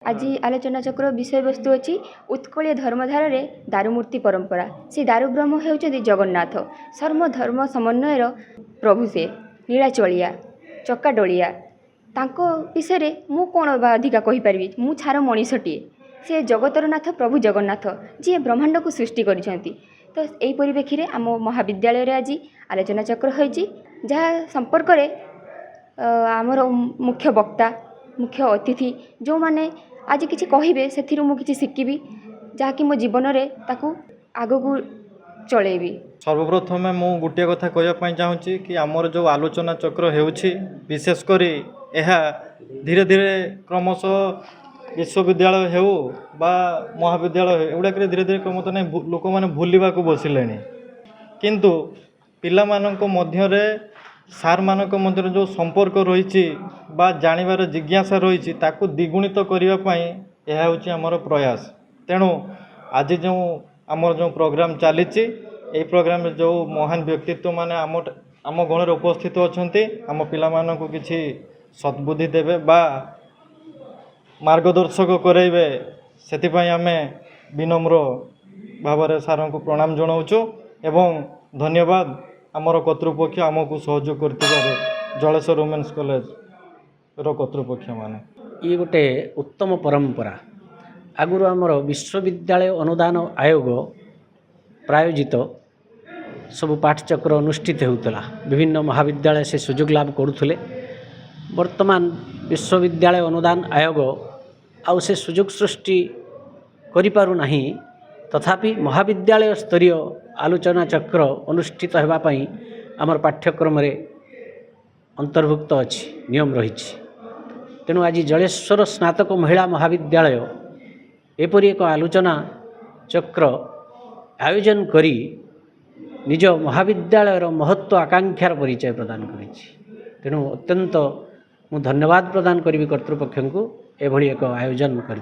आज आलोचना चक्र विषय वस्तु अच्छी उत्कलीय धर्मधार दारुमूर्ति परंपरा। से दारुब्रह्म होउछन्ति जगन्नाथ, सर्वधर्म समन्वयर प्रभु। से नीलाचलिया चकाडोलिया तांको विषय मु कौन अधिका कहीपरि। मु छार मनीषटीए, से जगतर नाथ प्रभु जगन्नाथ जी ब्रह्मांड को सृष्टि करिसेंति। तो यही परिप्रेक्षी में आम महाविद्यालय आज आलोचना चक्र होइछि, जहाँ संपर्क आमर मुख्य वक्ता मुख्य अतिथि जो माने आज किसी कहे से मुझे शिखी जहाँकि मो जीवन में आग को चलेबी। सर्वप्रथम मु गोटे कथा कहवाई चाहूँगी कि आमर जो आलोचना चक्र होउछि विशेषकर यह धीरे धीरे क्रमशः विश्वविद्यालय हो बा महाविद्यालय एगुड़ाक धीरे धीरे क्रमशः नहीं लोक मैंने भूलवा को बसिले किंतु पिला मानक मध्यरे सार मानक मध्य जो संपर्क रही जानवर जिज्ञासा रही ताकू द्विगुणित करने यह हूँ आमर प्रयास। तेणु आज जो आमर जो प्रोग्राम चली प्रोग्राम में जो महान व्यक्तित्व माने आम गणर उपस्थित अच्छा आम पिला मानक किसी सद्बुद्धि देवे बा मार्गदर्शक करेंगे से आम विनम्र भाव सार को प्रणाम जनाऊँ एवं धन्यवाद आमर कर्तृपक्ष आमको सहयोग कर जलेश्वर वुमेन्स कॉलेज रो कर्तृपक्ष माने। ये गोटे उत्तम परंपरा आगुरी आमर विश्वविद्यालय अनुदान आयोग प्रायोजित सबु पाठचक्र अनुष्ठित होता विभिन्न महाविद्यालय से सुजोग लाभ करुले। वर्तमान विश्वविद्यालय अनुदान आयोग आउ से सुजोग सृष्टि करिपारु नाही, तथापि महाविद्यालय स्तरीय आलोचना चक्र अनुष्ठित होगापाई आमर पाठ्यक्रम अंतर्भुक्त अच्छी नियम रही। तेणु आज जलेश्वर स्नातक महिला महाविद्यालय एपरी एक आलोचना चक्र आयोजन करी निज महाविद्यालयर महत्व आकांक्षार परिचय प्रदान करी। तेणु अत्यंत मु धन्यवाद प्रदान करी कर्तृपक्ष को एभली एक आयोजन कर।